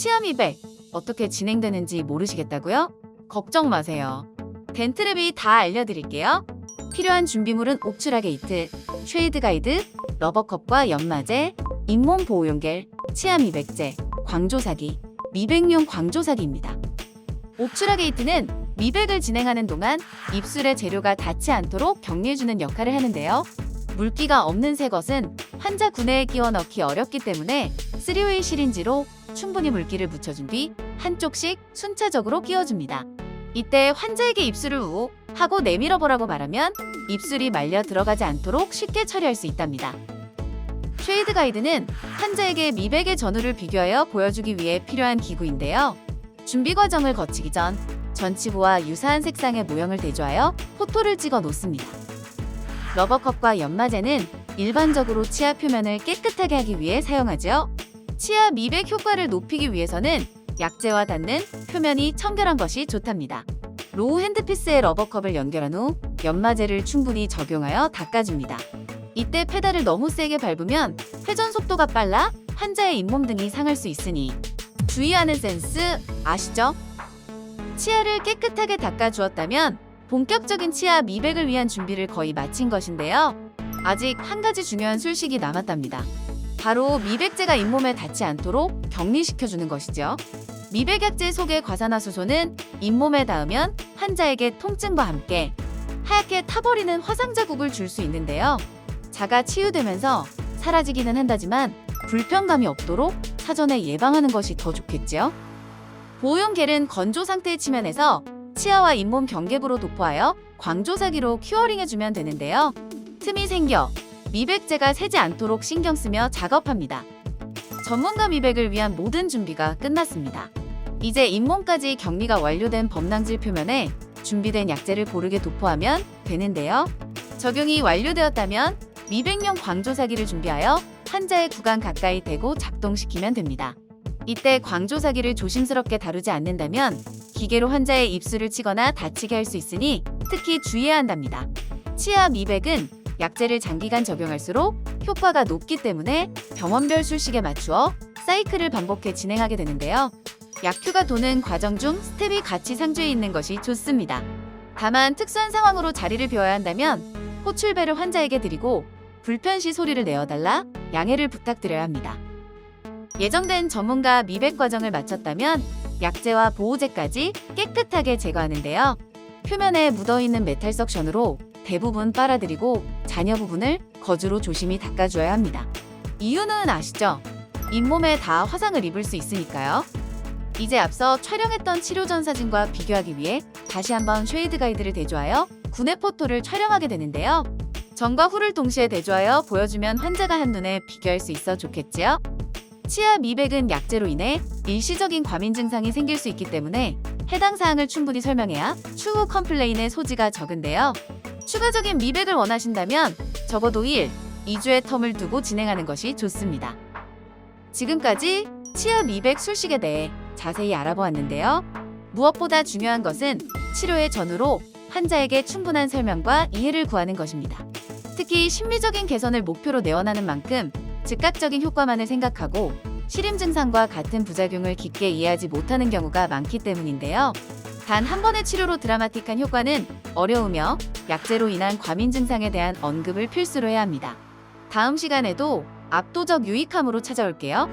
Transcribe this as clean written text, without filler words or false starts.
치아 미백 어떻게 진행되는지 모르시겠다고요? 걱정 마세요. 덴트랩이 다 알려드릴게요. 필요한 준비물은 옥추라 게이트, 쉐이드 가이드, 러버컵과 연마제, 잇몸 보호용 겔, 치아 미백제, 광조사기, 미백용 광조사기입니다. 옥추라 게이트는 미백을 진행하는 동안 입술에 재료가 닿지 않도록 격리해주는 역할을 하는데요. 물기가 없는 새 것은 환자 구내에 끼워 넣기 어렵기 때문에 3웨이 시린지로 충분히 물기를 묻혀준 뒤 한쪽씩 순차적으로 끼워줍니다. 이때 환자에게 입술을 우 하고 내밀어 보라고 말하면 입술이 말려 들어가지 않도록 쉽게 처리할 수 있답니다. 쉐이드 가이드는 환자에게 미백의 전후를 비교하여 보여주기 위해 필요한 기구인데요. 준비 과정을 거치기 전 전치부와 유사한 색상의 모형을 대조하여 포토를 찍어 놓습니다. 러버컵과 연마제는 일반적으로 치아 표면을 깨끗하게 하기 위해 사용하죠. 치아 미백 효과를 높이기 위해서는 약재와 닿는 표면이 청결한 것이 좋답니다. 로우 핸드피스에 러버컵을 연결한 후 연마제를 충분히 적용하여 닦아줍니다. 이때 페달을 너무 세게 밟으면 회전 속도가 빨라 환자의 잇몸 등이 상할 수 있으니 주의하는 센스 아시죠? 치아를 깨끗하게 닦아주었다면 본격적인 치아 미백을 위한 준비를 거의 마친 것인데요. 아직 한 가지 중요한 술식이 남았답니다. 바로 미백제가 잇몸에 닿지 않도록 격리시켜주는 것이죠. 미백약제 속의 과산화수소는 잇몸에 닿으면 환자에게 통증과 함께 하얗게 타버리는 화상 자국을 줄 수 있는데요. 자가 치유되면서 사라지기는 한다지만 불편감이 없도록 사전에 예방하는 것이 더 좋겠죠. 보호용 겔은 건조 상태의 치면에서 치아와 잇몸 경계부로 도포하여 광조사기로 큐어링해주면 되는데요. 틈이 생겨 미백제가 새지 않도록 신경 쓰며 작업합니다. 전문가 미백을 위한 모든 준비가 끝났습니다. 이제 잇몸까지 격리가 완료된 범낭질 표면에 준비된 약재를 고르게 도포하면 되는데요. 적용이 완료되었다면 미백용 광조사기를 준비하여 환자의 구강 가까이 대고 작동시키면 됩니다. 이때 광조사기를 조심스럽게 다루지 않는다면 기계로 환자의 입술을 치거나 다치게 할 수 있으니 특히 주의해야 한답니다. 치아 미백은 약재를 장기간 적용할수록 효과가 높기 때문에 병원별 술식에 맞추어 사이클을 반복해 진행하게 되는데요. 약효가 도는 과정 중 스텝이 같이 상주해 있는 것이 좋습니다. 다만 특수한 상황으로 자리를 비워야 한다면 호출배를 환자에게 드리고 불편 시 소리를 내어달라 양해를 부탁드려야 합니다. 예정된 전문가 미백 과정을 마쳤다면 약재와 보호제까지 깨끗하게 제거하는데요. 표면에 묻어있는 메탈 석션으로 대부분 빨아들이고 잔여 부분을 거즈로 조심히 닦아줘야 합니다. 이유는 아시죠? 잇몸에 다 화상을 입을 수 있으니까요. 이제 앞서 촬영했던 치료 전 사진과 비교하기 위해 다시 한번 쉐이드 가이드를 대조하여 구내 포토를 촬영하게 되는데요. 전과 후를 동시에 대조하여 보여주면 환자가 한눈에 비교할 수 있어 좋겠지요? 치아 미백은 약재로 인해 일시적인 과민 증상이 생길 수 있기 때문에 해당 사항을 충분히 설명해야 추후 컴플레인의 소지가 적은데요. 추가적인 미백을 원하신다면 적어도 1, 2주의 텀을 두고 진행하는 것이 좋습니다. 지금까지 치아 미백 술식에 대해 자세히 알아보았는데요. 무엇보다 중요한 것은 치료의 전후로 환자에게 충분한 설명과 이해를 구하는 것입니다. 특히 심리적인 개선을 목표로 내원하는 만큼 즉각적인 효과만을 생각하고 시림 증상과 같은 부작용을 깊게 이해하지 못하는 경우가 많기 때문인데요. 단 한 번의 치료로 드라마틱한 효과는 어려우며 약재로 인한 과민 증상에 대한 언급을 필수로 해야 합니다. 다음 시간에도 압도적 유익함으로 찾아올게요.